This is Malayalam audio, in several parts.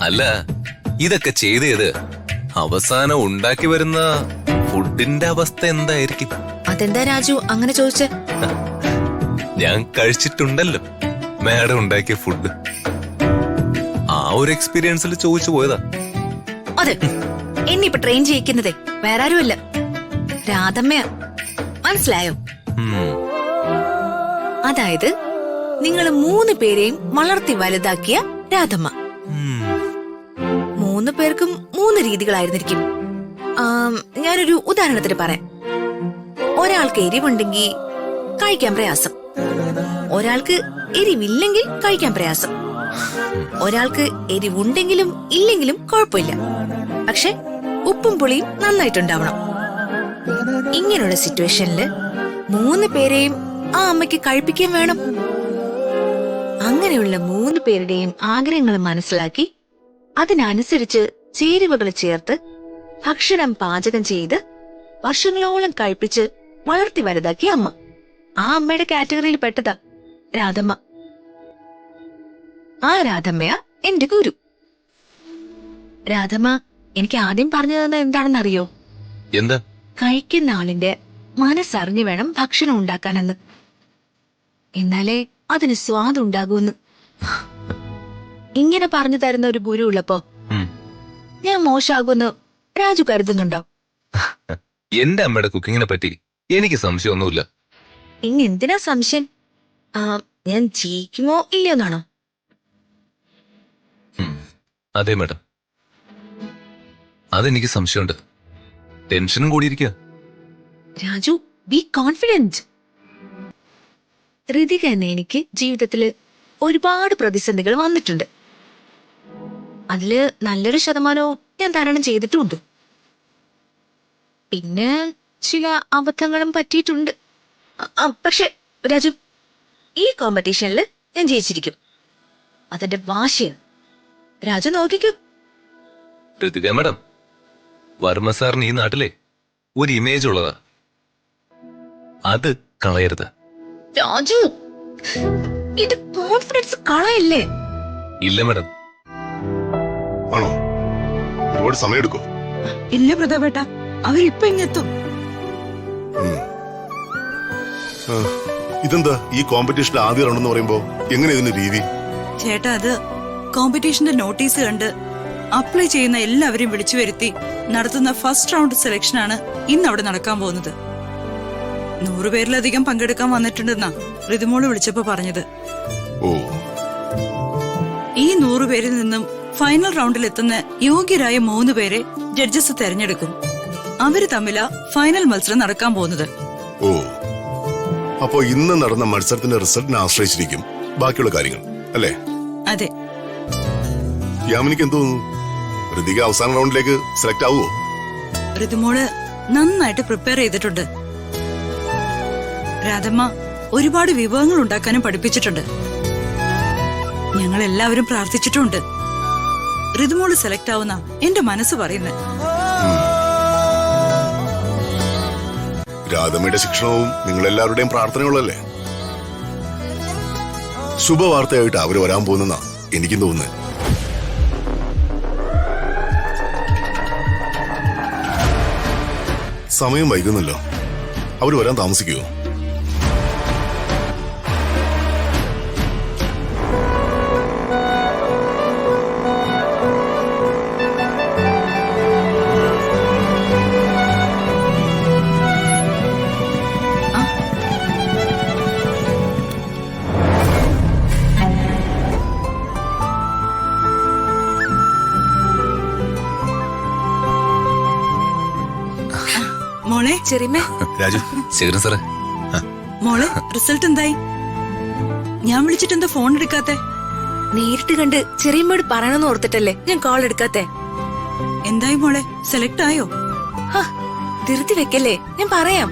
അല്ല, ഇതൊക്കെ ചെയ്തത് അവസാനം ഉണ്ടാക്കി വരുന്ന ഫുഡിന്റെ അവസ്ഥ എന്തായിരിക്കും? അതെന്താ രാജു അങ്ങനെ ചോദിച്ചേ? ഞാൻ കഴിച്ചിട്ടുണ്ടല്ലോ മാഡം ഉണ്ടാക്കിയ ഫുഡ്. ആ ഒരു എക്സ്പീരിയൻസിൽ ചോദിച്ചു പോയതാ. അതെ, എന്നെ ഇപ്പൊ ട്രെയിൻ ചെയ്യിക്കുന്നതേ വേറെ ആരുമല്ല, രാധമ്മയാ. മനസ്സിലായോ? അതായത് നിങ്ങൾ 3 പേരെയും വളർത്തി വലുതാക്കിയ രാധമ്മ. 3 പേർക്കും 3 രീതികളായിരുന്നിരിക്കും. ഞാനൊരു ഉദാഹരണത്തിന് പറയാം. ഒരാൾക്ക് എരിവുണ്ടെങ്കിൽ കഴിക്കാൻ പ്രയാസം, ഒരാൾക്ക് എരിവില്ലെങ്കിൽ കഴിക്കാൻ പ്രയാസം, ഒരാൾക്ക് എരിവുണ്ടെങ്കിലും ഇല്ലെങ്കിലും കുഴപ്പമില്ല, പക്ഷെ ഉപ്പും പുളിയും നന്നായിട്ടുണ്ടാവണം. ഇങ്ങനെയുള്ള സിറ്റുവേഷനില് 3 പേരെയും ആ അമ്മയ്ക്ക് കഴിപ്പിക്കാൻ വേണം. അങ്ങനെയുള്ള 3 പേരുടെയും ആഗ്രഹങ്ങൾ മനസ്സിലാക്കി അതിനനുസരിച്ച് ചേരുവകൾ ചേർത്ത് ഭക്ഷണം പാചകം ചെയ്ത് വർഷങ്ങളോളം കഴിപ്പിച്ച് വളർത്തി വലുതാക്കിയ അമ്മ. ആ അമ്മയുടെ കാറ്റഗറിയിൽ പെട്ടതാ രാധമ്മ. ആ രാധമ്മയാ എന്റെ ഗുരു. രാധമ്മ എനിക്ക് ആദ്യം പറഞ്ഞു തന്നത് എന്താണെന്നറിയോ? എന്താ? കഴിക്കുന്ന ആളിന്റെ മനസ്സറിഞ്ഞു വേണം ഭക്ഷണം ഉണ്ടാക്കാനെന്ന്, എന്നാലേ അതിന് സ്വാദുണ്ടാകൂന്ന്. ഇങ്ങനെ പറഞ്ഞു തരുന്ന ഒരു ഗുരു ഉള്ളപ്പോ ഞാൻ മോശമാകുമെന്ന് രാജു കരുതുന്നുണ്ടോ? എന്റെ അമ്മയുടെ കുക്കിങ്ങിനെ പറ്റി എനിക്ക് സംശയമൊന്നുമില്ല. ഇങ്ങെന്തിനാ സംശയം? ഞാൻ ജയിക്കുമോ ഇല്ലയോന്നാണോ? അതെ മാഡം, അതെനിക്ക് സംശയമുണ്ട്. ടെൻഷനും കൂടിയിരിക്കുക. Raju, be confident. ഋതിക എന്ന എനിക്ക് ജീവിതത്തില് ഒരുപാട് പ്രതിസന്ധികൾ വന്നിട്ടുണ്ട്. അതില് നല്ലൊരു ശതമാനവും ഞാൻ തരണം ചെയ്തിട്ടുമുണ്ട്. പിന്നെ ചില അബദ്ധങ്ങളും പറ്റിയിട്ടുണ്ട്. പക്ഷെ രാജു, ഈ കോമ്പറ്റീഷനിൽ ഞാൻ ജയിച്ചിരിക്കും. അതിന്റെ വാശിയാണ്. രാജു നോക്കിക്കോ. ഋതിക മാഡം, വർമ്മ സാറിന് ഈ നാട്ടിലെ ഒരു ഇമേജ് ഉള്ളതാ, അത് കളയരുത്. രാജു, ഇത് കോൺഫിഡൻസ് കളയല്ലേ? ഇല്ല മാഡം. ആണോ? ഒരുപാട് സമയം എടുക്കോ? ഇല്ല പ്രതാപേട്ട, അവരിപ്പൊ ഇങ്ങെത്തും. ഇതെന്താ ഈ കോമ്പറ്റീഷന്റെ ആദ്യ റൗണ്ട് എന്ന് പറയുമ്പോ എങ്ങനെ ഇതിന്റെ രീതി? ചേട്ടാ, അത് കോമ്പറ്റീഷന്റെ നോട്ടീസ് കണ്ട് അപ്ലൈ ചെയ്യുന്ന എല്ലാവരെയും വിളിച്ചു വരുത്തി നടത്തുന്ന ഫസ്റ്റ് റൗണ്ട് സെലക്ഷൻ ആണ് ഇന്ന് അവിടെ നടക്കാൻ പോകുന്നത്. 100 പേരിലധികം പങ്കെടുക്കാൻ വന്നിട്ടുണ്ടെന്നാ ഋതുമോള് വിളിച്ചപ്പോ പറഞ്ഞത്. ഓ, ഈ 100 പേരിൽ നിന്നും ഫൈനൽ റൗണ്ടിൽ എത്തുന്ന യോഗ്യരായ 3 പേരെ ജഡ്ജസ് തെരഞ്ഞെടുക്കും. അവര് തമ്മിലാ ഫൈനൽ മത്സരം നടക്കാൻ പോകുന്നത്. ഓ, അപ്പോ ഇന്ന് നടന്ന മത്സരത്തിന്റെ റിസൾട്ടിനെ ആശ്രയിച്ചിരിക്കും ബാക്കിയുള്ള കാര്യങ്ങൾ അല്ലേ? അതെ. യാമിനിക്ക് എന്ത് തോന്നുന്നു? ഋതിക അവസാന റൗണ്ടിലേക്ക് സെലക്ട് ആവുമോ? ഋതുമോള് നന്നായിട്ട് പ്രിപ്പയർ ചെയ്തിട്ടുണ്ട്. രാധമ്മ ഒരുപാട് വിഭവങ്ങൾ ഉണ്ടാക്കാനും പഠിപ്പിച്ചിട്ടുണ്ട്. ഞങ്ങൾ എല്ലാവരും പ്രാർത്ഥിച്ചിട്ടുണ്ട്. ഋതുമോള് സെലക്ട് ആവുന്ന എന്റെ മനസ്സ് പറയുന്നത്. രാധമ്മയുടെ ശിക്ഷണവും നിങ്ങളെല്ലാവരുടെയും പ്രാർത്ഥനകളല്ലേ? ശുഭവാർത്തയായിട്ട് അവര് വരാൻ പോകുന്ന എനിക്കും തോന്നുന്നത്. സമയം വൈകുന്നല്ലോ, അവര് വരാൻ താമസിക്കുമോ? മോളെ ചെറിമേ. രാജു, ശരി സാറേ. മോളെ, റിസൾട്ട് എന്തായി? ഞാൻ വിളിച്ചിട്ടെന്താ ഫോൺ എടുക്കാത്തെ? നേരിട്ട് കണ്ട് ചെറിയമ്മയോട് പറയണമെന്ന് ഓർത്തിട്ടല്ലേ ഞാൻ കോൾ എടുക്കാത്തെ. എന്തായി മോളെ, സെലക്ട് ആയോ? ധൃതി വെക്കല്ലേ, ഞാൻ പറയാം.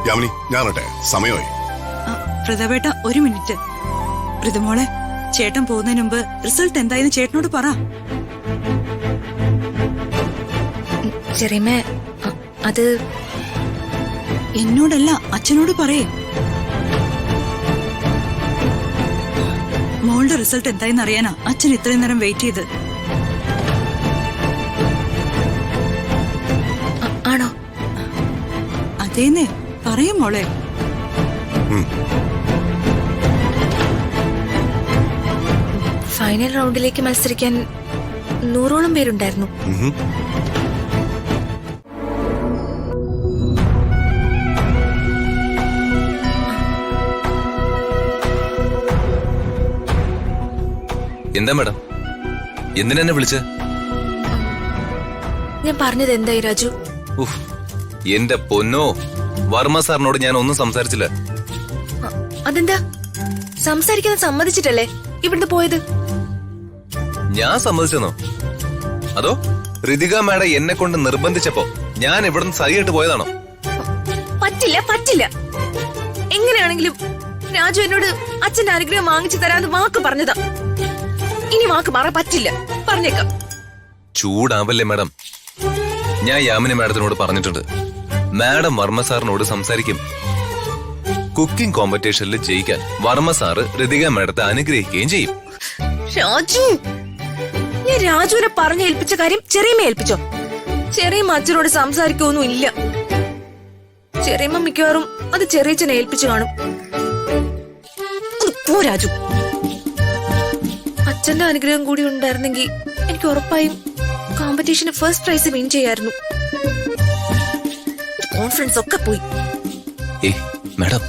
യാമിനി, ഞാനട്ടെ, സമയമായി. പ്രതാപേട്ട, ഒരു മിനിറ്റ്. ഋതുമോളെ, ചേട്ടൻ പോകുന്നതിന് മുമ്പ് റിസൾട്ട് എന്തായെന്ന് ചേട്ടനോട് പറ. ചെറിയമ്മ, അത് എന്നോടല്ല, അച്ഛനോട് പറയേ. മോളുടെ റിസൾട്ട് എന്തായെന്ന് അറിയാനാ അച്ഛൻ ഇത്രയും നേരം വെയിറ്റ് ചെയ്ത്. ആണോ? അതേന്നെ, പറയും മോളെ. ഫൈനൽ റൗണ്ടിലേക്ക് മത്സരിക്കാൻ 100ഓളം പേരുണ്ടായിരുന്നു. എന്താ മാഡം, എന്തിനെന്നെ വിളിച്ച? ഞാൻ പറഞ്ഞത് എന്തായി രാജു? എന്റെ പൊന്നോ, വർമ്മ സാറിനോട് ഞാൻ ഒന്നും സംസാരിച്ചില്ല. അതെന്താ? സംസാരിക്കാൻ സമ്മതിച്ചിട്ടല്ലേ ഇവിടുന്ന് പോയത്? ഞാൻ സമ്മതിച്ചെന്നോ? അതോ ഋതിക മാഡം എന്നെ കൊണ്ട് നിർബന്ധിച്ചപ്പോ ഞാൻ ഇവിടുന്ന് സഹിയായിട്ട് പോയതാണോ? പറ്റില്ല, പറ്റില്ല. എങ്ങനെയാണെങ്കിലും രാജു എന്നോട് അച്ഛന്റെ അനുഗ്രഹം വാങ്ങിച്ചു തരാന്ന് വാക്ക് പറഞ്ഞതാ. ഇനി വാക്ക് മാറാൻ പറ്റില്ല, പറഞ്ഞേക്കാം. ചൂടാവല്ലേ മാഡം, ഞാൻ യാമിനി മാഡത്തിനോട് പറഞ്ഞിട്ടുണ്ട്. മാഡം വർമ്മ സാറിനോട് സംസാരിക്കും. കുക്കിംഗ് കോമ്പറ്റീഷനിൽ ജയിക്കാൻ വർമ്മ സാറ് ഋതിക മാഡത്തെ അനുഗ്രഹിക്കുകയും ചെയ്യും. രാജു, ഞാൻ രാജുവിനെ പറഞ്ഞേൽപ്പിച്ച കാര്യം ചെറിയമ്മ ഏൽപ്പിച്ചോ? ചെറിയമ്മ അച്ഛനോട് സംസാരിക്കൊന്നും ഇല്ല. ചെറിയമ്മ മിക്കവാറും അത് ചെറിയച്ഛനെ ഏൽപ്പിച്ചു കാണും. പോ രാജു. അച്ഛന്റെ അനുഗ്രഹം കൂടി ഉണ്ടായിരുന്നെങ്കിൽ എനിക്ക് ഉറപ്പായും കോമ്പറ്റീഷന് ഫസ്റ്റ് പ്രൈസ് വിൻ ചെയ്യായിരുന്നു. കോൺഫിഡൻസ് ഒക്കെ പോയി. മാഡം,